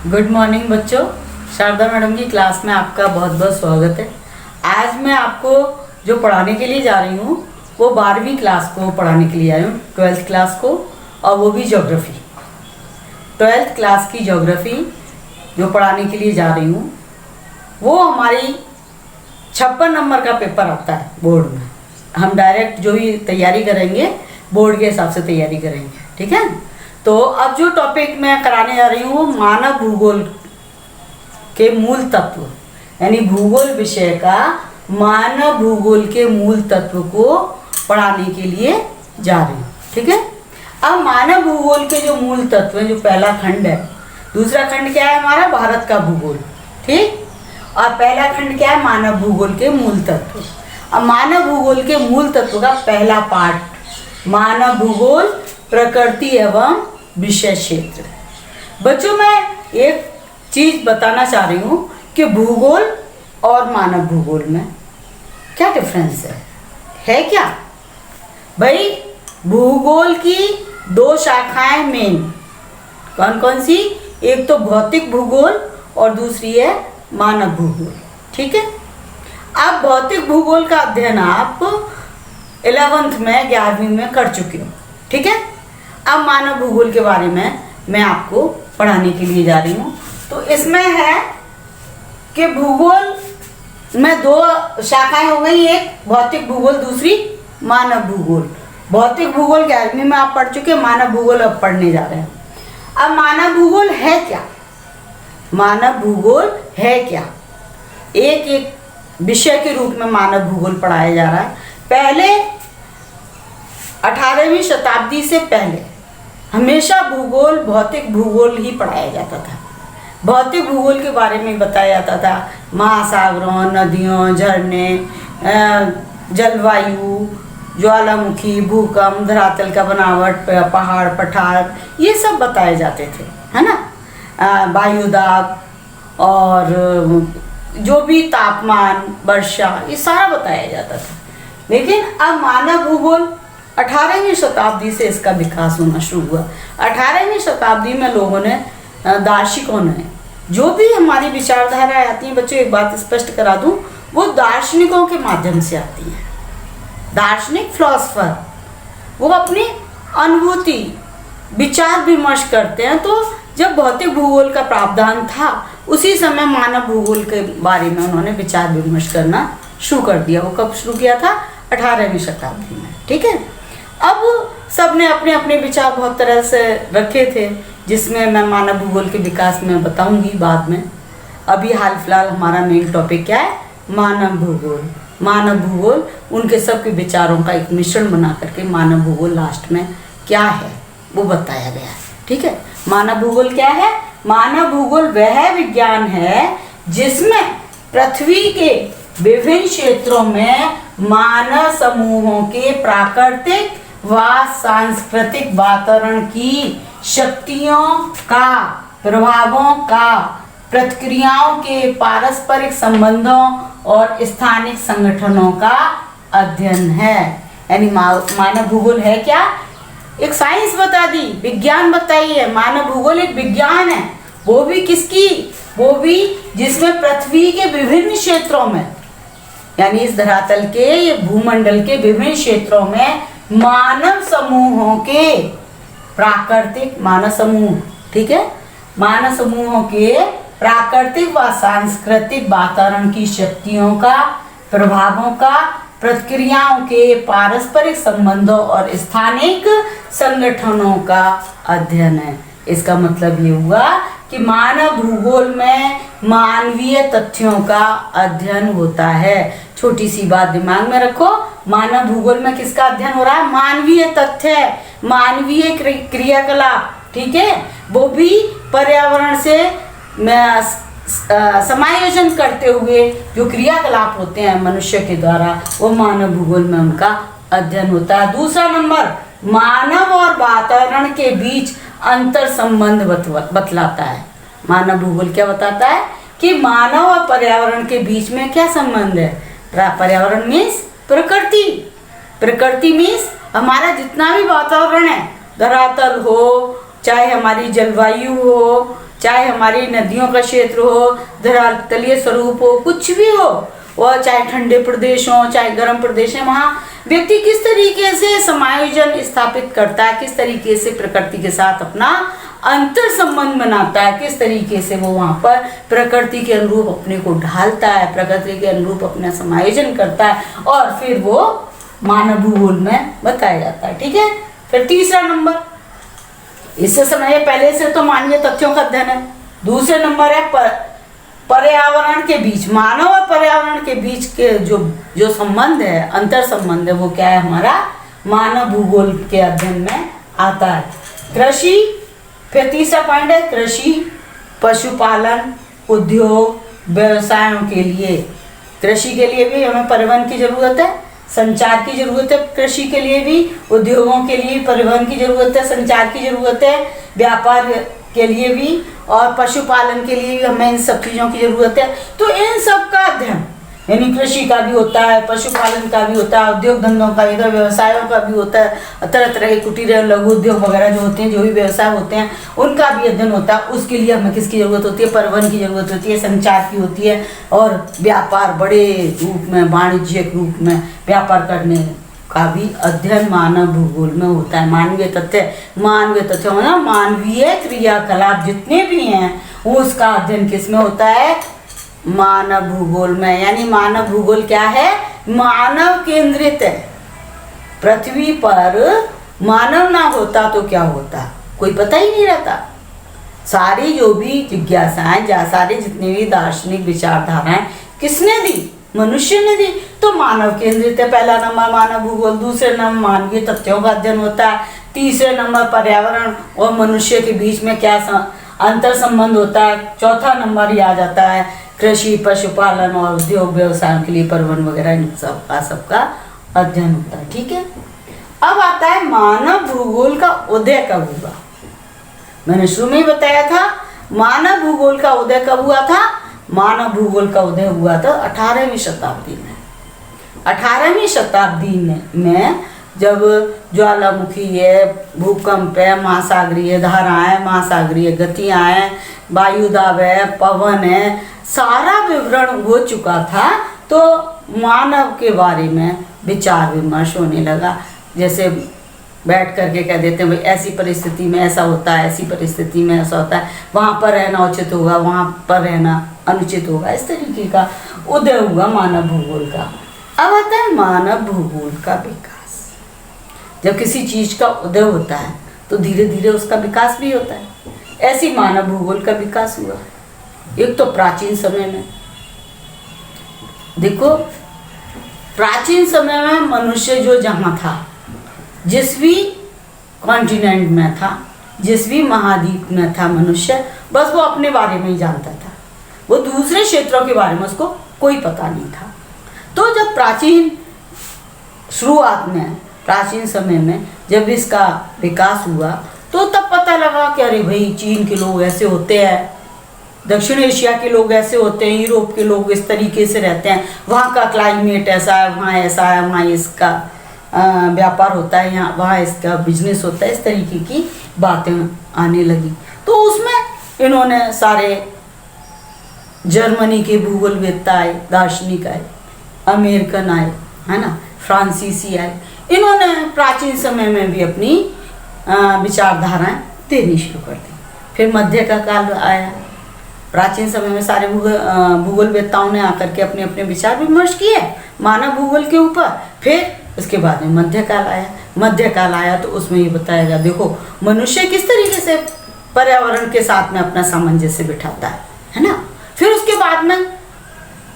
Good morning बच्चों। Sharda madam की class में आपका बहुत बहुत स्वागत है। आज मैं आपको जो पढ़ाने के लिए जा रही हूँ वो 12वीं क्लास को पढ़ाने के लिए आई हूँ, 12th क्लास को, और वो भी ज्योग्राफी। 12th क्लास की ज्योग्राफी जो पढ़ाने के लिए जा रही हूँ वो हमारी 56 नंबर का पेपर आता है बोर्ड में। हम डायरेक्ट जो भी तैयारी करेंगे बोर्ड के हिसाब से तैयारी करेंगे, ठीक है। तो अब जो टॉपिक मैं कराने जा रही हूँ वो मानव भूगोल के मूल तत्व, यानी भूगोल विषय का मानव भूगोल के मूल तत्व को पढ़ाने के लिए जा रही हूँ, ठीक है। अब मानव भूगोल के जो मूल तत्व हैं, जो पहला खंड है, दूसरा खंड क्या है हमारा भारत का भूगोल, ठीक, और पहला खंड क्या है मानव भूगोल के मूल तत्व। अब मानव भूगोल के मूल तत्व का पहला पार्ट मानव भूगोल प्रकृति एवं विषय क्षेत्र। बच्चों मैं एक चीज बताना चाह रही हूँ कि भूगोल और मानव भूगोल में क्या डिफरेंस है क्या भाई। भूगोल की दो शाखाएं मेन कौन कौन सी, एक तो भौतिक भूगोल और दूसरी है मानव भूगोल, ठीक है। अब भौतिक भूगोल का अध्ययन आप 11th में 11वीं में कर चुके हो, ठीक है। अब मानव भूगोल के बारे में मैं आपको पढ़ाने के लिए जा रही हूँ। तो इसमें है कि भूगोल में दो शाखाएं हो गई, एक भौतिक भूगोल, दूसरी मानव भूगोल। भौतिक भूगोल 11वीं में आप पढ़ चुके, मानव भूगोल अब पढ़ने जा रहे हैं। अब मानव भूगोल है क्या, मानव भूगोल है क्या, एक एक विषय के रूप में मानव भूगोल पढ़ाया जा रहा है। पहले 18वीं शताब्दी से पहले हमेशा भूगोल भौतिक भूगोल ही पढ़ाया जाता था। भौतिक भूगोल के बारे में बताया जाता था, महासागरों, नदियों, झरने, जलवायु, ज्वालामुखी, भूकंप, धरातल का बनावट, पहाड़, पठार, ये सब बताए जाते थे, है ना। वायुदाब और जो भी तापमान, वर्षा, ये सारा बताया जाता था। लेकिन अब मानव भूगोल 18वीं शताब्दी से इसका विकास होना शुरू हुआ। 18वीं शताब्दी में लोगों ने, दार्शनिकों ने, जो भी हमारी विचारधारा आती है, बच्चों एक बात स्पष्ट करा दूं, वो दार्शनिकों के माध्यम से आती है। दार्शनिक फिलोसफर वो अपनी अनुभूति विचार विमर्श करते हैं। तो जब भौतिक भूगोल का प्रावधान था उसी समय मानव भूगोल के बारे में उन्होंने विचार विमर्श करना शुरू कर दिया। वो कब शुरू किया था, 18वीं शताब्दी में, ठीक है। अब सबने अपने अपने विचार बहुत तरह से रखे थे, जिसमें मैं मानव भूगोल के विकास में बताऊंगी बाद में। अभी हाल फिलहाल हमारा मेन टॉपिक क्या है, मानव भूगोल। मानव भूगोल उनके सबके विचारों का एक मिश्रण बना करके मानव भूगोल लास्ट में क्या है वो बताया गया है, ठीक है। मानव भूगोल क्या है, मानव भूगोल वह विज्ञान है जिसमें पृथ्वी के विभिन्न क्षेत्रों में मानव समूहों के प्राकृतिक व सांस्कृतिक वातावरण की शक्तियों का, प्रभावों का, प्रतिक्रियाओं के पारस्परिक संबंधों और स्थानिक संगठनों का अध्ययन है। यानी मानव भूगोल है क्या, एक साइंस बता दी, विज्ञान बताई है। मानव भूगोल एक विज्ञान है, वो भी किसकी, वो भी जिसमें पृथ्वी के विभिन्न क्षेत्रों में, यानी इस धरातल के, ये भूमंडल के विभिन्न क्षेत्रों में मानव समूहों के प्राकृतिक, मानव समूह, ठीक है, मानव समूहों के प्राकृतिक व सांस्कृतिक वातावरण की शक्तियों का, प्रभावों का, प्रतिक्रियाओं के पारस्परिक संबंधों और स्थानिक संगठनों का अध्ययन है। इसका मतलब ये हुआ कि मानव भूगोल में मानवीय तथ्यों का अध्ययन होता है। छोटी सी बात दिमाग में रखो, मानव भूगोल में किसका अध्ययन हो रहा है, मानवीय तथ्य, मानवीय क्रियाकलाप, ठीक है, वो भी पर्यावरण से समायोजन करते हुए जो क्रियाकलाप होते हैं मनुष्य के द्वारा, वो मानव भूगोल में उनका अध्ययन होता है। दूसरा नंबर, मानव और वातावरण के बीच अंतर संबंध बतलाता है। मानव भूगोल क्या बताता है कि मानव और पर्यावरण के बीच में क्या संबंध है। पर्यावरण मीन्स प्रकृति, प्रकृति मीन्स हमारा जितना भी वातावरण है, धरातल हो, चाहे हमारी जलवायु हो, चाहे हमारी नदियों का क्षेत्र हो, धरातलीय स्वरूप हो, कुछ भी हो, और चाहे ठंडे प्रदेश हो चाहे गर्म प्रदेश है, वहाँ व्यक्ति किस तरीके से समायोजन स्थापित करता है, किस तरीके से प्रकृति के साथ अपना अंतर संबंध बनाता है, किस तरीके से वो वहाँ पर प्रकृति के अनुरूप अपने को ढालता है, प्रकृति के अनुरूप अपना समायोजन करता है, और फिर वो मानव भूगोल में बताया जाता है। ठीक है। फिर तीसरा नंबर, इससे समझिए पहले से तो मानवीय तथ्यों का अध्ययन है। दूसरे नंबर है पर्यावरण के बीच, मानव और पर्यावरण के बीच के जो संबंध है, अंतर संबंध है, वो क्या है, हमारा मानव भूगोल के अध्ययन में आता है। कृषि, फिर तीसरा पॉइंट है कृषि, पशुपालन, उद्योग, व्यवसायों के लिए, कृषि के लिए भी हमें परिवहन की जरूरत है, संचार की जरूरत है, कृषि के लिए भी, उद्योगों के लिए परिवहन की जरूरत है, संचार की जरूरत है, व्यापार के लिए भी, और पशुपालन के लिए भी हमें इन सब चीज़ों की जरूरत है। तो इन सब का अध्ययन, यानी कृषि का भी होता है, पशुपालन का भी होता है, उद्योग धंधों का भी होता है, व्यवसायों का भी होता है, तरह तरह के कुटीर लघु उद्योग वगैरह जो होते हैं, जो भी व्यवसाय होते हैं, उनका भी अध्ययन होता है। उसके लिए हमें किसकी जरूरत होती है, परिवहन की जरूरत होती है, संचार की होती है, और व्यापार बड़े रूप में, वाणिज्यिक रूप में व्यापार करने का भी अध्ययन मानव भूगोल में होता है। मानवीय तथ्य होना, मानवीय क्रियाकलाप जितने भी हैं उसका अध्ययन किस में होता है, मानव भूगोल में। यानी मानव भूगोल क्या है, मानव केंद्रित है। पृथ्वी पर मानव ना होता तो क्या होता, कोई पता ही नहीं रहता। सारी जो भी जिज्ञासाएं, सारे जितने भी दार्शनिक विचारधाराएं किसने दी, मनुष्य ने दी। तो मानव केंद्रित है पहला नंबर मानव भूगोल। दूसरे नंबर मानवीय तथ्यों का अध्ययन होता है। तीसरे नंबर पर्यावरण और मनुष्य के बीच में क्या अंतर संबंध होता है। चौथा नंबर ये आ जाता है कृषि, पशुपालन और उद्योग व्यवसाय के लिए परिवहन वगैरह, इन सबका अध्ययन होता है। ठीक है। अब आता है मानव भूगोल का उदय कब हुआ। मैंने शुरू में ही बताया था मानव भूगोल का उदय कब हुआ था। मानव भूगोल का उदय हुआ था 18वीं शताब्दी में। 18वीं शताब्दी में जब ज्वालामुखी है, भूकंप है, महासागरीय धाराएं, महासागरीय गतियां हैं, वायुदाब है, पवन है, सारा विवरण हो चुका था, तो मानव के बारे में विचार विमर्श होने लगा। जैसे बैठ करके कह देते हैं भाई ऐसी परिस्थिति में ऐसा होता है, ऐसी परिस्थिति में ऐसा होता है, वहाँ पर रहना उचित होगा, वहाँ पर रहना अनुचित होगा। इस तरीके का उदय हुआ मानव भूगोल का। अब आता है मानव भूगोल का विकास। जब किसी चीज का उदय होता है तो धीरे धीरे उसका विकास भी होता है। ऐसी मानव भूगोल का विकास हुआ। एक तो प्राचीन समय में देखो, प्राचीन समय में मनुष्य जो जहाँ था, जिस भी कॉन्टिनेंट में था, जिस भी महाद्वीप में था मनुष्य, बस वो अपने बारे में ही जानता था। वो दूसरे क्षेत्रों के बारे में उसको कोई पता नहीं था। तो जब प्राचीन शुरुआत में, प्राचीन समय में जब इसका विकास हुआ, तो तब पता लगा कि अरे भाई चीन के लोग ऐसे होते हैं, दक्षिण एशिया के लोग ऐसे होते हैं, यूरोप के लोग इस तरीके से रहते हैं, वहाँ का क्लाइमेट ऐसा है, वहाँ ऐसा है, वहाँ इसका व्यापार होता है, यहाँ वहाँ इसका बिजनेस होता है। इस तरीके की बातें आने लगी। तो उसमें इन्होंने सारे जर्मनी के भूगोलवेत्ता आए, दार्शनिक आए, अमेरिकन आए, है ना, फ्रांसीसी आए। इन्होंने प्राचीन समय में भी अपनी विचारधाराएं देनी शुरू कर दी। फिर मध्य का काल आया। प्राचीन समय में सारे भूगोलवेत्ताओं ने आकर के अपने अपने विचार विमर्श किए मानव भूगोल के ऊपर। फिर उसके बाद में मध्यकाल आया। मध्यकाल आया तो उसमें ये बताया गया, देखो मनुष्य किस तरीके से पर्यावरण के साथ में अपना सामंजस्य बिठाता है ना। फिर उसके बाद में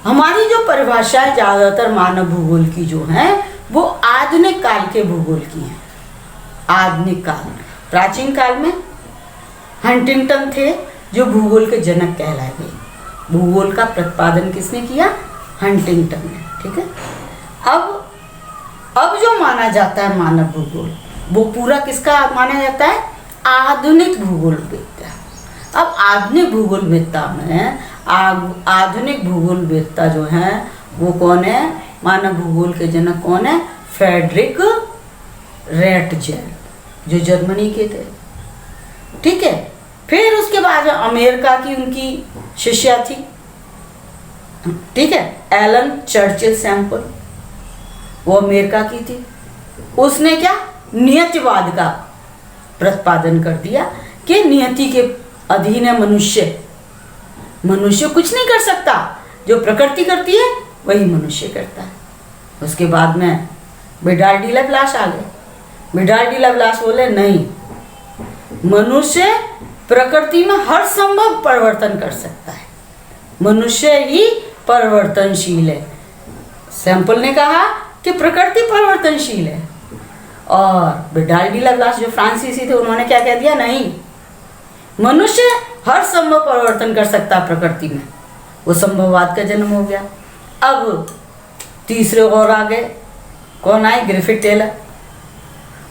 हमारी जो परिभाषाएं ज़्यादातर मानव भूगोल की जो हैं, वो आधुनिक काल के भूगोल की हैं। आधुनिक काल, प्राचीन काल में हंटिंगटन थे जो भूगोल के जनक कहलाए गए। भूगोल का प्रतिपादन किसने किया? हंटिंगटन ने। ठीक है। अब जो माना जाता है मानव भूगोल, वो पूरा किसका माना जाता है? आधुनिक भूगोलवेत्ता। अब आधुनिक भूगोलवेत्ता में आधुनिक भूगोलवेत्ता जो हैं वो कौन है? मानव भूगोल के जनक कौन है? फ्रेडरिक रेटजेल, जो जर्मनी के थे। ठीक है। फिर उसके बाद बाद अमेरिका की उनकी शिष्या थी, ठीक है, एलन चर्चिल सैंपल, वो अमेरिका की थी। उसने क्या, नियतिवाद का प्रतिपादन कर दिया कि नियति के अधीन है मनुष्य, मनुष्य कुछ नहीं कर सकता, जो प्रकृति करती है वही मनुष्य करता है। उसके बाद में बिडाल डी लाप्लास आ गए। बिडाल डी लाप्लास बोले नहीं, मनुष्य प्रकृति में हर संभव परिवर्तन कर सकता है, मनुष्य ही परिवर्तनशील है। सैंपल ने कहा कि प्रकृति परिवर्तनशील है, और बिडाल डी लाप्लास जो फ्रांसीसी थे उन्होंने क्या कह दिया, नहीं, मनुष्य हर संभव परिवर्तन कर सकता है प्रकृति में। वो संभववाद का जन्म हो गया। अब तीसरे और आ गए, कौन आए, ग्रिफिथ टेलर।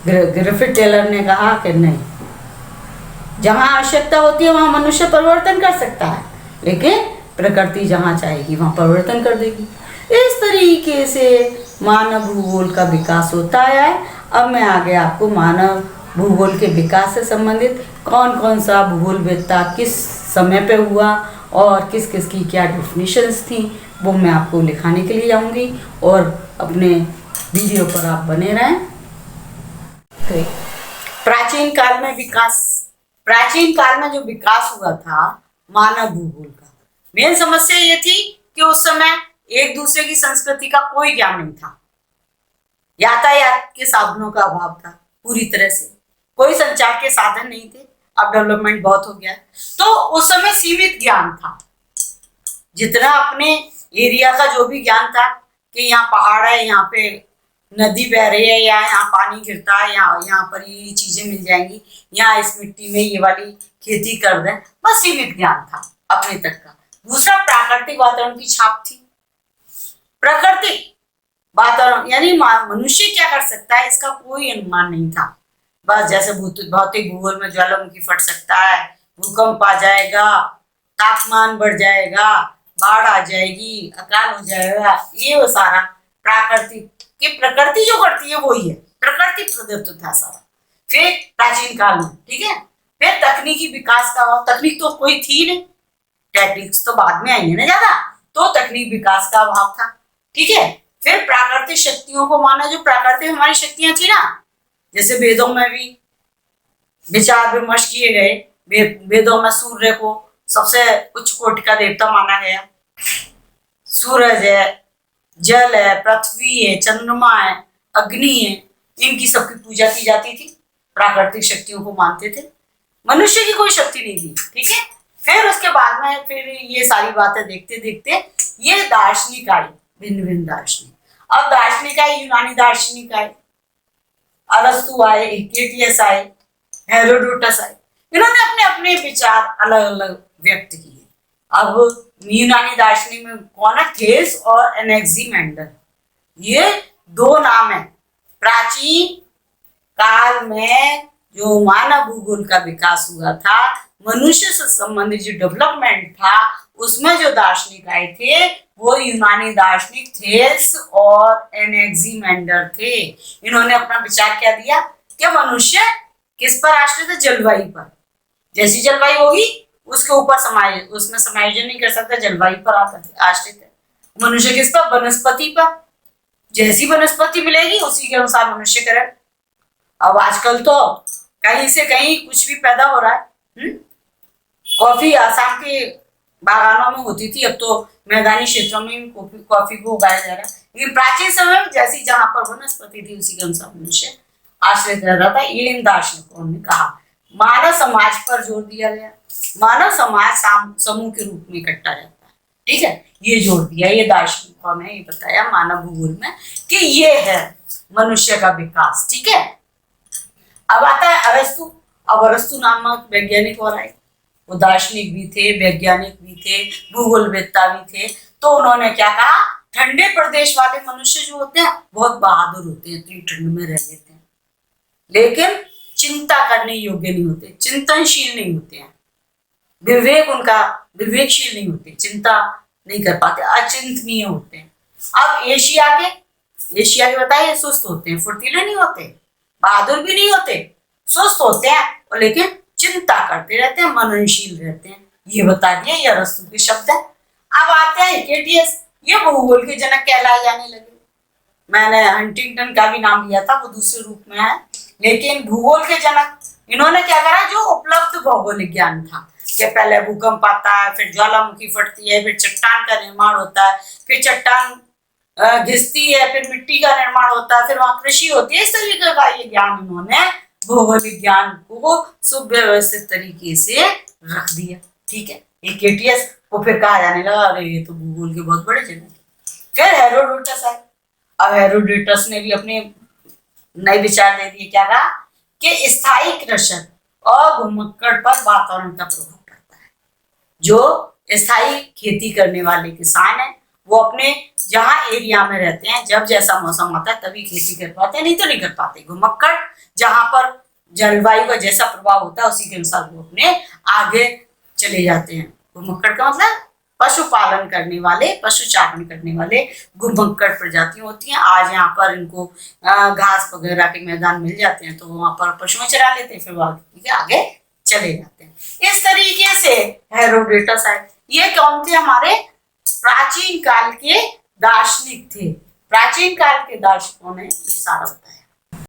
ग्रिफिथ टेलर ने कहा कि नहीं, जहाँ आवश्यकता होती है वहाँ मनुष्य परिवर्तन कर सकता है, लेकिन प्रकृति जहाँ चाहेगी वहाँ परिवर्तन कर देगी। इस तरीके से मानव भूगोल का विकास होता है। अब मैं आगे आपको मानव भूगोल के विकास से संबंधित कौन कौन सा भूगोलवेत्ता किस समय पे हुआ और किस किस की क्या डेफिनेशंस थी, वो मैं आपको लिखाने के लिए जाऊंगी, और अपने वीडियो पर आप बने रहें। प्राचीन काल में विकास, प्राचीन काल में जो विकास हुआ था मानव भूगोल का, मेन समस्या ये थी कि उस समय एक दूसरे की संस्कृति का कोई ज्ञान नहीं था, यातायात के साधनों का अभाव था, पूरी तरह से कोई संचार के साधन नहीं थे। अब डेवलपमेंट बहुत हो गया, तो उस समय सीमित ज्ञान था। जितना अपने एरिया का जो भी ज्ञान था कि यहाँ पहाड़ है, यहाँ पे नदी बह रही है, या यहाँ पानी गिरता है, यहाँ पर ये चीजें मिल जाएंगी, यहाँ इस मिट्टी में ये वाली खेती कर दें, बस सीमित ज्ञान था अपने तक का। दूसरा, प्राकृतिक वातावरण की छाप थी। प्रकृति वातावरण यानी मनुष्य क्या कर सकता है इसका कोई अनुमान नहीं था। बस जैसे भौतिक भूगोल में ज्वालामुखी फट सकता है, भूकंप आ जाएगा, तापमान बढ़ जाएगा, बाढ़ आ जाएगी, अकाल हो जाएगा, ये वो सारा प्रकृति जो करती है वही है, प्रकृति प्रदत्त था सारा। फिर प्राचीन काल में, ठीक है, फिर तकनीकी विकास का, तकनीक तो कोई थी नहीं, टेक्निक्स तो बाद में आई है ना ज्यादा, तो तकनीक विकास का अभाव था, ठीक है। फिर प्राकृतिक शक्तियों को माना, जो प्राकृतिक हमारी शक्तियां थी ना, जैसे वेदों में भी विचार विमर्श किए गए, वेदों में सूर्य को सबसे उच्च कोटि का देवता माना गया। सूरज है, जल है, पृथ्वी है, चंद्रमा है, अग्नि है, इनकी सबकी पूजा की जाती थी, प्राकृतिक शक्तियों को मानते थे। मनुष्य की कोई शक्ति नहीं थी, ठीक है। फिर उसके बाद में फिर ये सारी बातें देखते देखते ये दार्शनिक आई, भिन्न भिन्न दार्शनिक। अब दार्शनिक आए, यूनानी दार्शनिक आए, अरस्तु आए, हिप्पाक्रेटस आए, हेरोडोटस आए, इन्होंने अपने अपने विचार अलग अलग व्यक्त किए। अब यूनानी दार्शनिक में कौन है, थेल्स और एनेक्सिमेंडर, ये दो नाम है। प्राचीन काल में जो मानव भूगोल का विकास हुआ था, मनुष्य से संबंधित जो डेवलपमेंट था, उसमें जो दार्शनिक आए थे वो यूनानी दार्शनिक थेल्स और एनेक्सिमेंडर थे। इन्होंने अपना विचार क्या दिया कि मनुष्य किस पर आश्रित है, जलवायु पर। जैसी जलवायु होगी उसके ऊपर उसमें समायोजन नहीं कर सकता, जलवायु पर आश्रित है। मनुष्य किस पर, वनस्पति पर, जैसी वनस्पति मिलेगी उसी के अनुसार मनुष्य करे। अब आजकल तो कहीं से कहीं कुछ भी पैदा हो रहा है। कॉफी आसाम के बागानों में होती थी, अब तो मैदानी क्षेत्रों में कॉफी को उगाया जा रहा है। लेकिन प्राचीन समय में जैसी जहां पर वनस्पति थी उसी के अनुसार मनुष्य आश्रित रहता था। ये इन दार्शनिकों ने कहा। मानव समाज पर जोर दिया गया, मानव समाज समूह के रूप में इकट्ठा रहता है, ठीक है, ये जोर दिया। ये दार्शनिकों ने ये बताया मानव भूगोल में कि ये है मनुष्य का विकास, ठीक है। अब आता है अरस्तु। अब अरस्तु नामक वैज्ञानिक और आए, वो दार्शनिक भी थे, वैज्ञानिक भी थे, भूगोलवेत्ता भी थे। तो उन्होंने क्या कहा, ठंडे प्रदेश वाले मनुष्य जो होते हैं बहुत बहादुर होते हैं, इतनी ठंड में रह लेते हैं, लेकिन चिंता करने योग्य नहीं होते, चिंतनशील नहीं होते हैं, विवेकशील नहीं होते, चिंता नहीं कर पाते, अचिंतनीय होते हैं। अब एशिया के बताइए, सुस्त होते हैं, फुर्तीले नहीं होते, बहादुर भी नहीं होते, सुस्त होते हैं, और लेकिन चिंता करते रहते हैं, मननशील रहते हैं। ये बता दिया, ये अरस्तु के शब्द है। अब आते हैं हिकेटियस, ये भूगोल के जनक कहलाए जाने लगे। मैंने हंटिंगटन का भी नाम लिया था, वो दूसरे रूप में है, लेकिन भूगोल के जनक इन्होंने क्या करा, जो उपलब्ध भौगोलिक ज्ञान था कि पहले भूकंप आता है, फिर ज्वालामुखी फटती है, फिर चट्टान का निर्माण होता है, फिर चट्टान घिसती है, फिर मिट्टी का निर्माण होता है, फिर वहां कृषि होती है, इस तरीके का ये ज्ञान उन्होंने भौगोलिक ज्ञान को सुव्यवस्थित तरीके से रख दिया। ठीक है, एक केटीएस को फिर कहा जाने लगा अरे ये तो भूगोल के बहुत बड़े जनक। फिर हेरोडोटस है। अब हेरोडोटस ने भी अपने नए विचार दे दिए। क्या कहा कि स्थायी कृषक और घुमक्कड़ पर वातावरण का प्रभाव पड़ता है। जो स्थायी खेती करने वाले किसान हैं वो अपने जहां एरिया में रहते हैं, जब जैसा मौसम आता है तभी खेती कर पाते हैं, नहीं तो नहीं कर पाते। घुमक्कड़ जहां पर जलवायु का जैसा प्रभाव होता है उसी के अनुसार वो अपने आगे चले जाते हैं। घुमक्कड़ का मतलब पशुपालन करने वाले, पशुचारण करने वाले घुमक्कड़ प्रजातियां होती हैं। आज यहाँ पर इनको घास वगैरह के मैदान मिल जाते हैं तो वहां पर पशुएं चरा लेते हैं, फिर वो आगे चले जाते हैं। इस तरीके से हेरोडोटस है। ये कौन थे? हमारे प्राचीन काल के दार्शनिक थे। प्राचीन काल के दार्शनिकों ने ये सारा